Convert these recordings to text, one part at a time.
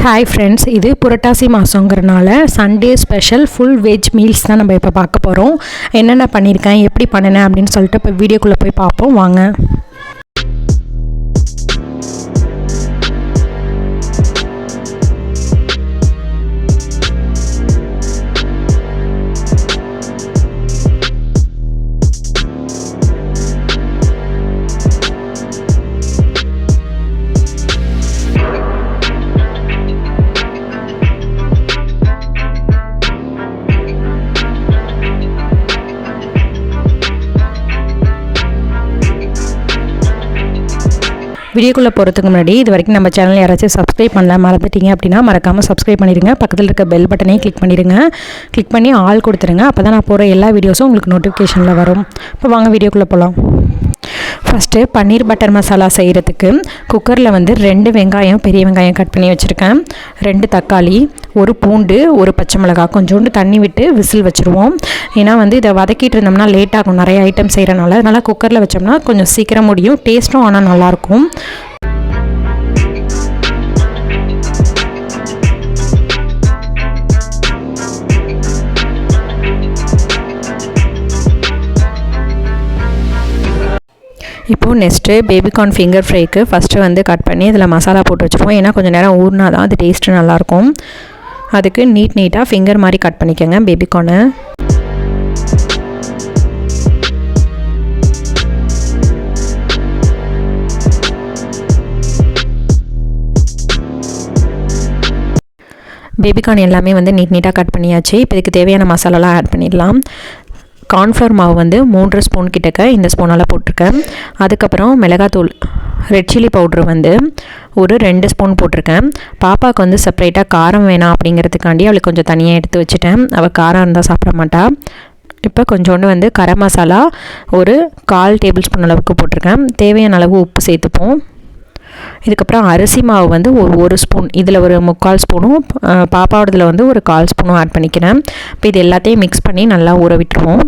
Hi friends, இது புரட்டாசி மாதங்கிறனால Sunday special full veg meals தான் நம்ம இப்போ பார்க்க போகிறோம். என்னென்ன பண்ணியிருக்கேன், எப்படி பண்ணினேன் அப்படின்னு சொல்லிட்டு இப்போ வீடியோக்குள்ளே போய் பார்ப்போம் வாங்க. வீடியோக்குள்ளே போகிறதுக்கு முன்னாடி இது வரைக்கும் நம்ம சேனல் யாராச்சும் சப்ஸ்கிரைப் பண்ணல மறந்துட்டீங்க அப்படின்னா மறக்காமல் சப்ஸ்கிரைப் பண்ணிடுங்க. பக்கத்தில் இருக்க பெல் பட்டனையும் கிளிக் பண்ணிடுங்க. கிளிக் பண்ணி ஆல் கொடுத்துருங்க. அப்போ தான் நான் போகிற எல்லா வீடியோஸும் உங்களுக்கு நோட்டிஃபிகேஷனில் வரும். இப்போ வாங்க வீடியோக்குள்ளே போகலாம். ஃபஸ்ட்டு பன்னீர் பட்டர் மசாலா செய்கிறதுக்கு குக்கரில் 2 வெங்காயம், பெரிய வெங்காயம் கட் பண்ணி வச்சுருக்கேன், 2 தக்காளி, ஒரு பூண்டு, ஒரு பச்சை மிளகாய், கொஞ்சோண்டு தண்ணி விட்டு விசில் வச்சுருவோம். ஏன்னா இதை வதக்கிட்டு இருந்தோம்னா லேட் ஆகும், நிறைய ஐட்டம் செய்கிறனால. அதனால் குக்கரில் வச்சோம்னா கொஞ்சம் சீக்கிரம் முடியும், டேஸ்ட்டும் ஆனால் நல்லாயிருக்கும். இப்போது நெக்ஸ்ட்டு பேபிகார்ன் ஃபிங்கர் ஃப்ரைக்கு ஃபஸ்ட்டு கட் பண்ணி இதில் மசாலா போட்டு வச்சுருவோம். ஏன்னா கொஞ்சம் நேரம் ஊறினா தான் அது டேஸ்ட்டு நல்லாயிருக்கும். அதுக்கு நீட்டாக ஃபிங்கர் மாதிரி கட் பண்ணிக்கோங்க பேபிகார்னை. பேபிகார்ன் எல்லாமே நீட்டாக கட் பண்ணியாச்சு. இப்போ இதுக்கு தேவையான மசாலாலாம் ஆட் பண்ணிடலாம். கார்ன்ஃப்ளவர் மாவு 3 ஸ்பூன் கிட்டக்க இந்த ஸ்பூனால் போட்டிருக்கேன். அதுக்கப்புறம் மிளகாத்தூள், ரெட் சில்லி பவுட்ரு ஒரு 2 ஸ்பூன் போட்டிருக்கேன். பாப்பாவுக்கு செப்பரேட்டாக காரம் வேணாம் அப்படிங்கிறதுக்காண்டி அவளுக்கு கொஞ்சம் தனியாக எடுத்து வச்சுட்டேன். அவள் காரம் இருந்தால் சாப்பிட மாட்டா. இப்போ கொஞ்சோண்டு கரம் மசாலா ஒரு 1/4 டேபிள் ஸ்பூன் அளவுக்கு போட்டிருக்கேன். தேவையான அளவு உப்பு சேர்த்துப்போம். இதுக்கப்புறம் அரிசி மாவு ஒரு ஸ்பூன், இதில் ஒரு 3/4 ஸ்பூனும் பாப்பாவோடதில் ஒரு 1/4 ஸ்பூனும் ஆட் பண்ணிக்கிறேன். இப்போ இது எல்லாத்தையும் மிக்ஸ் பண்ணி நல்லா ஊற விட்டுருவோம்.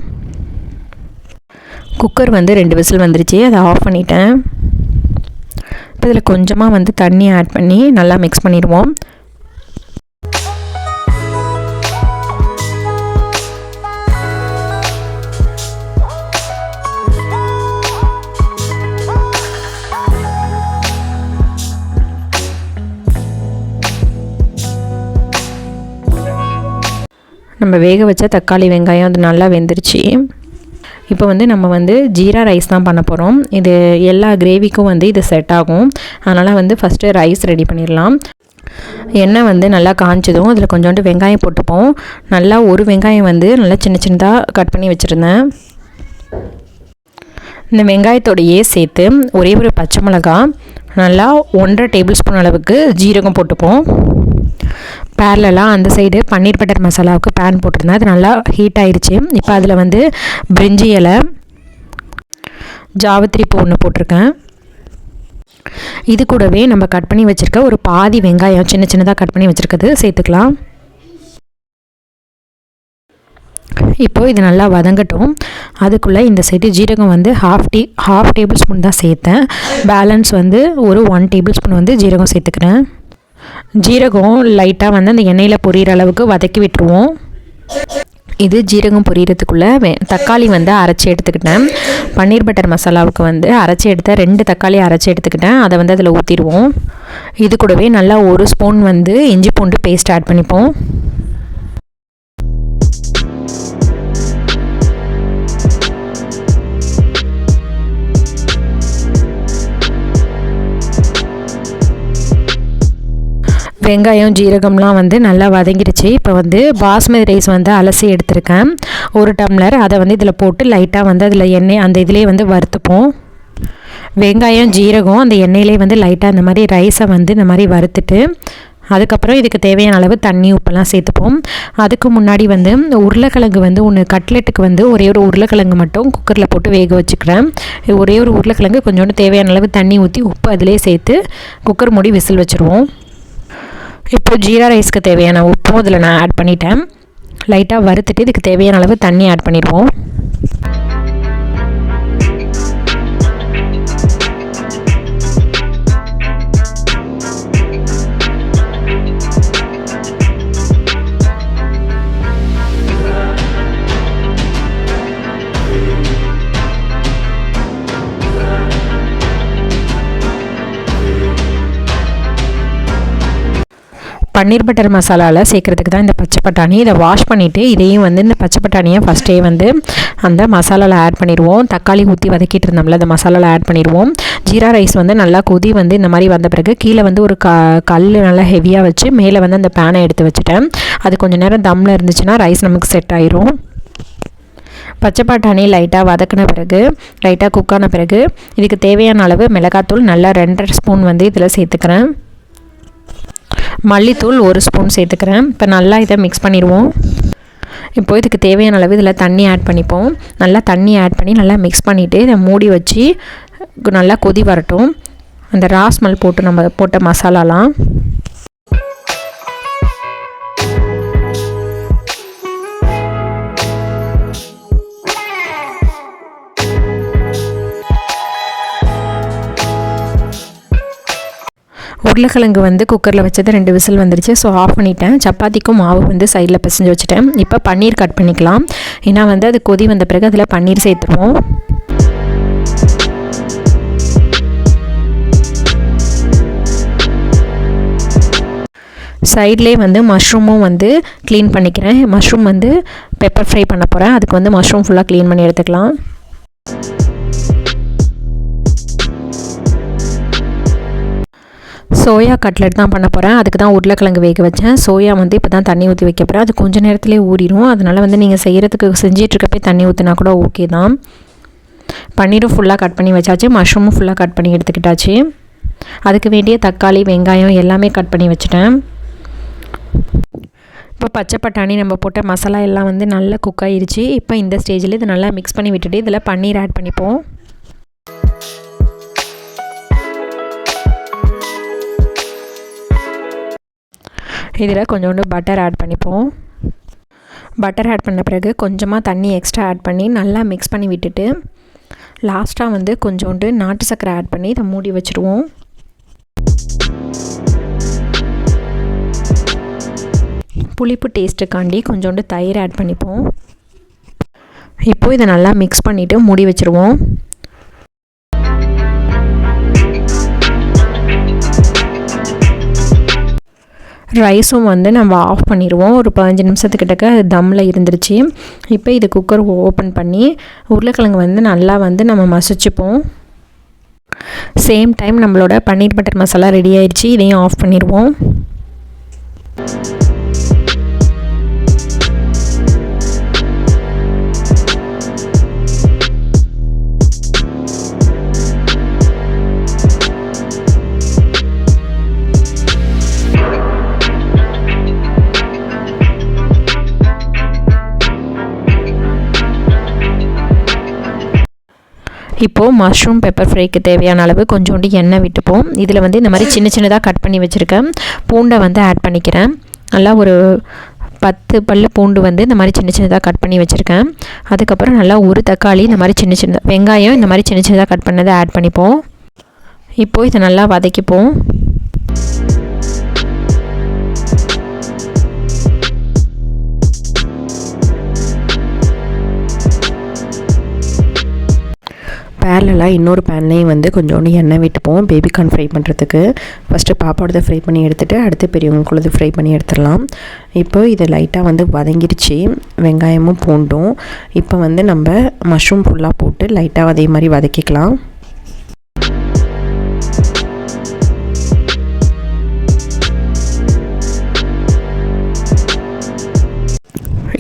குக்கர் 2 விசில் வந்துருச்சு, அதை ஆஃப் பண்ணிட்டேன். இப்போ இதில் கொஞ்சமாக தண்ணி ஆட் பண்ணி நல்லா மிக்ஸ் பண்ணிடுவோம். நம்ம வேக வச்ச தக்காளி வெங்காயம் அது நல்லா வெந்துருச்சு. இப்போ நம்ம ஜீரா ரைஸ் தான் பண்ண போகிறோம். இது எல்லா கிரேவிக்கும் இது செட் ஆகும். அதனால் ஃபஸ்ட்டு ரைஸ் ரெடி பண்ணிடலாம். எண்ணெய் நல்லா காய்ச்சதும் அதில் கொஞ்சோண்டு வெங்காயம் போட்டுப்போம். நல்லா ஒரு வெங்காயம் நல்லா சின்ன சின்னதாக கட் பண்ணி வச்சுருந்தேன். இந்த வெங்காயத்தோடையே சேர்த்து ஒரே ஒரு பச்சை மிளகாய், நல்லா 1.5 டேபிள் ஸ்பூன் அளவுக்கு ஜீரகம் போட்டுப்போம். பேரலாக அந்த சைடு பன்னீர் பட்டர் மசாலாவுக்கு பேன் போட்டிருந்தேன், அது நல்லா ஹீட் ஆயிடுச்சு. இப்போ அதில் பிரிஞ்சி இலை, ஜாவத்திரி பூ ஒன்று போட்டிருக்கேன். இது கூடவே நம்ம கட் பண்ணி வச்சுருக்க ஒரு பாதி வெங்காயம் சின்ன சின்னதாக கட் பண்ணி வச்சுருக்கிறது சேர்த்துக்கலாம். இப்போது இது நல்லா வதங்கட்டும். அதுக்குள்ளே இந்த சைடு ஜீரகம் half டேபிள் ஸ்பூன் தான் சேர்த்தேன். பேலன்ஸ் ஒரு 1 டேபிள் ஸ்பூன் ஜீரகம் சேர்த்துக்கிறேன். ஜீரகம் லைட்டாக அந்த எண்ணெயில் பொரியிற அளவுக்கு வதக்கி விட்டுருவோம். இது ஜீரகம் பொரியறதுக்குள்ளே தக்காளி அரைச்சி எடுத்துக்கிட்டேன். பன்னீர் பட்டர் மசாலாவுக்கு அரைச்சி எடுத்த 2 தக்காளி அரைச்சி எடுத்துக்கிட்டேன். அதை அதில் ஊற்றிடுவோம். இது கூடவே நல்லா 1 ஸ்பூன் இஞ்சி பூண்டு பேஸ்ட் ஆட் பண்ணிப்போம். வெங்காயம் ஜீரகம்லாம் நல்லா வதங்கிடுச்சு. இப்போ பாஸ்மதி ரைஸ் அலசி எடுத்திருக்கேன் 1 டம்ளர். அதை இதில் போட்டு லைட்டாக அதில் எண்ணெய் அந்த இதிலே வறுத்துப்போம். வெங்காயம் ஜீரகம் அந்த எண்ணெயிலே லைட்டாக இந்த மாதிரி ரைஸை இந்த மாதிரி வறுத்துட்டு அதுக்கப்புறம் இதுக்கு தேவையான அளவு தண்ணி உப்பெல்லாம் சேர்த்துப்போம். அதுக்கு முன்னாடி உருளைக்கிழங்கு ஒன்று கட்லெட்டுக்கு ஒரே ஒரு உருளைக்கிழங்கு மட்டும் குக்கரில் போட்டு வேக வச்சுக்கிறேன். ஒரே ஒரு உருளைக்கிழங்கு கொஞ்சோண்டு தேவையான அளவு தண்ணி ஊற்றி உப்பு அதிலே சேர்த்து குக்கர் மூடி விசில் வச்சுருவோம். இப்போ ஜீரா ரைஸ்க்கு தேவையான உப்பும் இதில் நான் ஆட் பண்ணிட்டேன். லைட்டாக வறுத்துட்டு இதுக்கு தேவையான அளவு தண்ணி ஆட் பண்ணிடுவோம். பன்னீர் பட்டர் மசாலாவில் சேர்க்குறதுக்கு தான் இந்த பச்சை பட்டாணி. இதை வாஷ் பண்ணிவிட்டு இதையும் வந்து இந்த பச்சை பட்டாணியை ஃபஸ்ட்டே வந்து அந்த மசாலாவில் ஆட் பண்ணிடுவோம். தக்காளி ஊற்றி வதக்கிட்டு இருந்தோம்ல, அந்த மசாலாவில் ஆட் பண்ணிடுவோம். ஜீரா ரைஸ் வந்து நல்லா கொதி வந்து இந்த மாதிரி வந்த பிறகு கீழே வந்து ஒரு கல் நல்லா ஹெவியாக வச்சு மேலே வந்து அந்த பேனை எடுத்து வச்சுட்டேன். அது கொஞ்சம் நேரம் தம்மில் இருந்துச்சுன்னா ரைஸ் நமக்கு செட் ஆயிரும். பச்சை பட்டாணி லைட்டாக வதக்கின பிறகு, லைட்டாக குக்கான பிறகு இதுக்கு தேவையான அளவு மிளகாத்தூள் நல்லா 2.5 ஸ்பூன் வந்து இதில் சேர்த்துக்கிறேன். மல்லித்தூள் 1 ஸ்பூன் சேர்த்துக்கிறேன். இப்போ நல்லா இதை மிக்ஸ் பண்ணிடுவோம். இப்போது இதுக்கு தேவையான அளவு இதில் தண்ணி ஆட் பண்ணிப்போம். நல்லா தண்ணி ஆட் பண்ணி நல்லா மிக்ஸ் பண்ணிவிட்டு இதை மூடி வச்சு நல்லா கொதி வரட்டும். அந்த ரா ஸ்மெல் போட்டு நம்ம போட்ட மசாலாலாம் உருளைக்கிழங்கு வந்து குக்கரில் வச்சது 2 விசில் வந்துருச்சு. ஸோ ஆஃப் பண்ணிட்டேன். சப்பாத்திக்கும் மாவு வந்து சைடில் பிசைஞ்சு வச்சுட்டேன். இப்போ பன்னீர் கட் பண்ணிக்கலாம். ஏன்னா வந்து அது கொதி வந்த பிறகு அதில் பன்னீர் சேர்த்துருவோம். சைட்லேயே வந்து மஷ்ரூமும் வந்து க்ளீன் பண்ணிக்கிறேன். மஷ்ரூம் வந்து பெப்பர் ஃப்ரை பண்ண போகிறேன். அதுக்கு வந்து மஷ்ரூம் ஃபுல்லாக க்ளீன் பண்ணி எடுத்துக்கலாம். சோயா கட்லெட் தான் பண்ண போகிறேன். அதுக்கு தான் உருளைக்கிழங்கு வேக வச்சேன். சோயா வந்து இப்போ தான் தண்ணி ஊற்றி வைக்க போகிறேன். அது கொஞ்சம் நேரத்துலேயே ஊறிடும். அதனால் வந்து நீங்கள் செஞ்சிட்ருக்கப்பே தண்ணி ஊற்றினா கூட ஓகே தான். பன்னீரும் ஃபுல்லாக கட் பண்ணி வச்சாச்சு. மஷ்ரூமும் ஃபுல்லாக கட் பண்ணி எடுத்துக்கிட்டாச்சு. அதுக்கு வேண்டிய தக்காளி, வெங்காயம் எல்லாமே கட் பண்ணி வச்சுட்டேன். இப்போ பச்சை பட்டாணி நம்ம போட்ட மசாலா எல்லாம் வந்து நல்லா குக் ஆகிருச்சு. இப்போ இந்த ஸ்டேஜில் இதை நல்லா மிக்ஸ் பண்ணி விட்டுட்டு இதில் பன்னீர் ஆட் பண்ணிப்போம். இதில் கொஞ்சோண்டு பட்டர் ஆட் பண்ணிப்போம். பட்டர் ஆட் பண்ண பிறகு கொஞ்சமாக தண்ணி எக்ஸ்ட்ரா ஆட் பண்ணி நல்லா மிக்ஸ் பண்ணி விட்டுட்டு லாஸ்ட்டாக வந்து கொஞ்சோண்டு நாட்டு சர்க்கரை ஆட் பண்ணி இதை மூடி வச்சுருவோம். புளிப்பு டேஸ்ட்டுக்காண்டி கொஞ்சோண்டு தயிர் ஆட் பண்ணிப்போம். இப்போது இதை நல்லா மிக்ஸ் பண்ணிவிட்டு மூடி வச்சுருவோம். ரைஸும் வந்து நம்ம ஆஃப் பண்ணிடுவோம். ஒரு 15 நிமிஷத்துக்கிட்டக்க தம்மில் இருந்துருச்சு. இப்போ இது குக்கர் ஓப்பன் பண்ணி உருளைக்கிழங்கு வந்து நல்லா வந்து நம்ம மசிச்சுப்போம். சேம் டைம் நம்மளோட பன்னீர் பட்டர் மசாலா ரெடி ஆயிடுச்சு. இதையும் ஆஃப் பண்ணிடுவோம். இப்போது மஷ்ரூம் பெப்பர் ஃப்ரைக்கு தேவையான அளவு கொஞ்சோண்டு எண்ணெய் விட்டுப்போம். இதில் வந்து இந்த மாதிரி சின்ன சின்னதாக கட் பண்ணி வச்சுருக்கேன் பூண்டை வந்து ஆட் பண்ணிக்கிறேன். நல்லா ஒரு 10 பல்லு பூண்டு வந்து இந்த மாதிரி சின்ன சின்னதாக கட் பண்ணி வச்சுருக்கேன். அதுக்கப்புறம் நல்லா ஒரு தக்காளி இந்த மாதிரி சின்ன சின்னதாக, வெங்காயம் இந்த மாதிரி சின்ன சின்னதாக கட் பண்ணதை ஆட் பண்ணிப்போம். இப்போது இதை நல்லா வதக்கிப்போம். பேரலாக இன்னொரு பேன்லேயும் வந்து கொஞ்சோண்டு எண்ணெய் விட்டுப்போம் பேபிகார்ன் ஃப்ரை பண்ணுறதுக்கு. ஃபஸ்ட்டு பாப்பாவோடதை ஃப்ரை பண்ணி எடுத்துகிட்டு அடுத்து பெரியவங்களுக்குள்ளது ஃப்ரை பண்ணி எடுத்துடலாம். இப்போ இது லைட்டாக வந்து வதங்கிடுச்சு வெங்காயமும் பூண்டும். இப்போ வந்து நம்ம மஷ்ரூம் ஃபுல்லாக போட்டு லைட்டாக அதே மாதிரி வதக்கிக்கலாம்.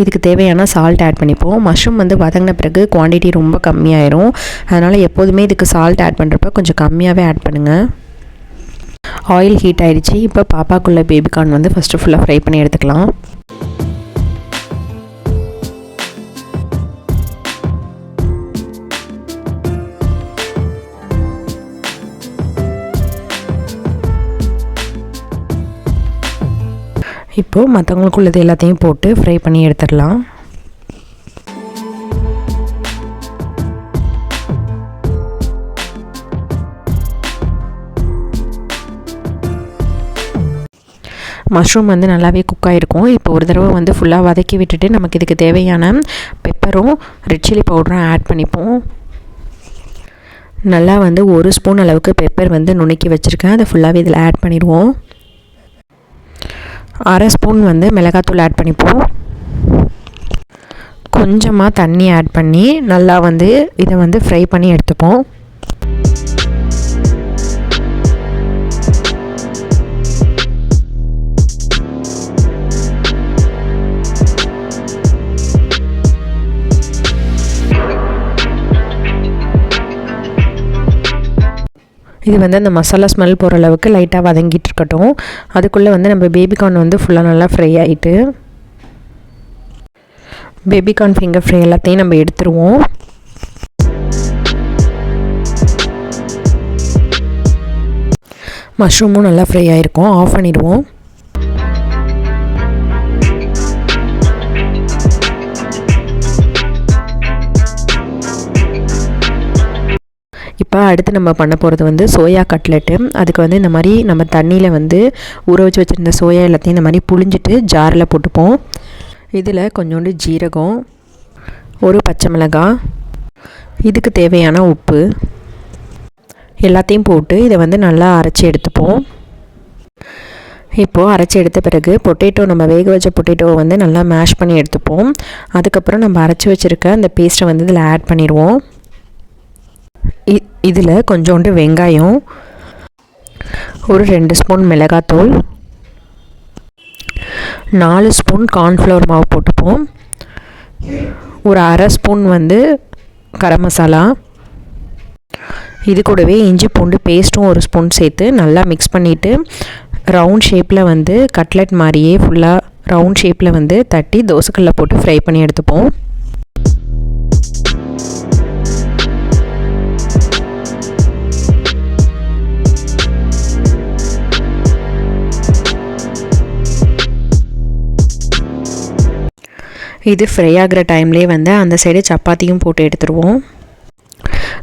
இதுக்கு தேவையான சால்ட் ஆட் பண்ணிப்போம். மஷ்ரூம் வந்து வதங்கின பிறகு குவான்டிட்டி ரொம்ப கம்மியாயிரும். அதனால் எப்போதுமே இதுக்கு சால்ட் ஆட் பண்ணுறப்ப கொஞ்சம் கம்மியாகவே ஆட் பண்ணுங்கள். ஆயில் ஹீட் ஆகிடுச்சு. இப்போ பாப்பாக்குள்ளே பேபிகார்ன் வந்து ஃபஸ்ட்டு ஃபுல்லாக ஃப்ரை பண்ணி எடுத்துக்கலாம். இப்போது மற்றவங்களுக்குள்ளது எல்லாத்தையும் போட்டு ஃப்ரை பண்ணி எடுத்துடலாம். மஷ்ரூம் வந்து நல்லாவே குக் ஆகிருக்கும். இப்போ ஒரு தடவை வந்து ஃபுல்லாக வதக்கி விட்டுட்டு நமக்கு இதுக்கு தேவையான பெப்பரும் ரெட் சில்லி பவுடரும் ஆட் பண்ணிப்போம். நல்லா வந்து 1 ஸ்பூன் அளவுக்கு பெப்பர் வந்து நுணுக்கி வச்சுருக்கேன். அதை ஃபுல்லாகவே இதில் ஆட் பண்ணிடுவோம். 1/2 ஸ்பூன் வந்து மிளகாத்தூள் ஆட் பண்ணிப்போம். கொஞ்சமாக தண்ணி ஆட் பண்ணி நல்லா வந்து இதை வந்து ஃப்ரை பண்ணி எடுத்துப்போம். இது வந்து அந்த மசாலா ஸ்மெல் போகிற அளவுக்கு லைட்டாக வதங்கிட்டு இருக்கட்டும். அதுக்குள்ளே வந்து நம்ம பேபிகார்ன் வந்து ஃபுல்லாக நல்லா ஃப்ரை ஆகிட்டு, பேபிகார்ன் ஃபிங்கர் ஃப்ரை எல்லாத்தையும் நம்ம எடுத்துருவோம். மஷ்ரூமும் நல்லா ஃப்ரை ஆகிருக்கும். ஆஃப் பண்ணிடுவோம். இப்போ அடுத்து நம்ம பண்ண போகிறது வந்து சோயா கட்லெட்டு. அதுக்கு வந்து இந்த மாதிரி நம்ம தண்ணியில் வந்து ஊற வச்சு வச்சுருந்த சோயா எல்லாத்தையும் இந்த மாதிரி புழிஞ்சிட்டு ஜாரில் போட்டுப்போம். இதில் கொஞ்சோண்டு ஜீரகம், ஒரு பச்சை மிளகாய், இதுக்கு தேவையான உப்பு எல்லாத்தையும் போட்டு இதை வந்து நல்லா அரைச்சி எடுத்துப்போம். இப்போது அரைச்சி எடுத்த பிறகு பொட்டேட்டோ, நம்ம வேக வச்ச பொட்டேட்டோவை வந்து நல்லா மேஷ் பண்ணி எடுத்துப்போம். அதுக்கப்புறம் நம்ம அரைச்சி வச்சுருக்க அந்த பேஸ்ட்டை வந்து இதில் ஆட் பண்ணிடுவோம். இதில் கொஞ்சோண்டு வெங்காயம், ஒரு 2 ஸ்பூன் மிளகாத்தூள், 4 ஸ்பூன் கார்ன்ஃப்ளவர் மாவு போட்டுப்போம். ஒரு 1/2 ஸ்பூன் வந்து கரம் மசாலா, இது கூடவே இஞ்சி பூண்டு பேஸ்ட்டும் 1 ஸ்பூன் சேர்த்து நல்லா மிக்ஸ் பண்ணிவிட்டு ரவுண்ட் ஷேப்பில் வந்து கட்லெட் மாதிரியே ஃபுல்லாக ரவுண்ட் ஷேப்பில் வந்து தட்டி தோசைக்கல்லில் போட்டு ஃப்ரை பண்ணி எடுத்துப்போம். இது ஃப்ரை ஆகிற டைம்லேயே வந்து அந்த சைடு சப்பாத்தியும் போட்டு எடுத்துருவோம்.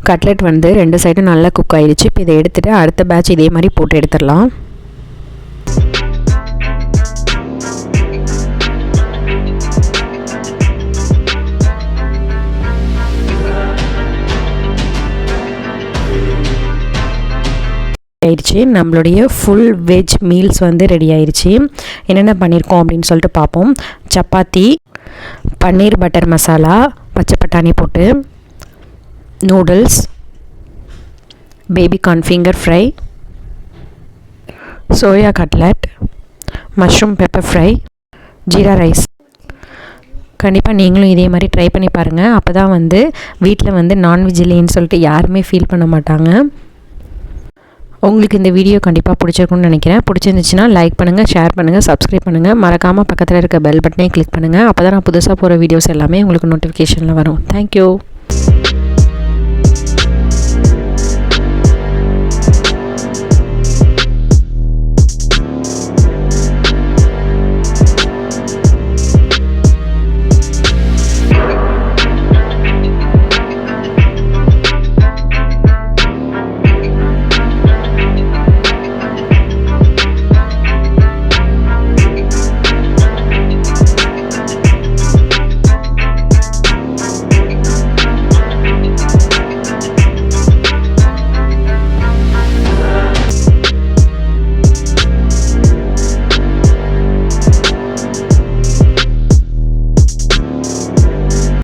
கட்லெட் வந்து 2 சைடும் நல்லா குக் ஆகிடுச்சு. இப்போ இதை எடுத்துகிட்டு அடுத்த பேட்ச் இதே மாதிரி போட்டு எடுத்துடலாம். ஆயிடுச்சு. நம்மளுடைய ஃபுல் வெஜ் மீல்ஸ் வந்து ரெடி ஆயிடுச்சு. என்னென்ன பண்ணியிருக்கோம் அப்படின்னு சொல்லிட்டு பார்ப்போம். சப்பாத்தி, பன்னீர் பட்டர் மசாலா, பச்சை பட்டாணி போட்டு, noodles, baby corn finger fry, soya cutlet, mushroom pepper fry, jeera rice. கண்டிப்பாக நீங்களும் இதே மாதிரி ட்ரை பண்ணி பாருங்கள். அப்போ தான் வந்து வீட்டில் வந்து நான்வெஜ் இல்லைன்னு சொல்லிட்டு யாருமே ஃபீல் பண்ண மாட்டாங்க. உங்களுக்கு இந்த வீடியோ கண்டிப்பாக பிடிச்சிருக்குன்னு நினைக்கிறேன். பிடிச்சிருந்துச்சுன்னா லைக் பண்ணுங்கள், ஷேர் பண்ணுங்கள், சப்ஸ்கிரைப் பண்ணுங்கள். மறக்காமல் பக்கத்தில் இருக்க பெல் பட்டனை கிளிக் பண்ணுங்கள். அப்போ தான் நான் புதுசாக போகிற வீடியோஸ் எல்லாமே உங்களுக்கு நோட்டிஃபிகேஷனில் வரும். தேங்க்யூ.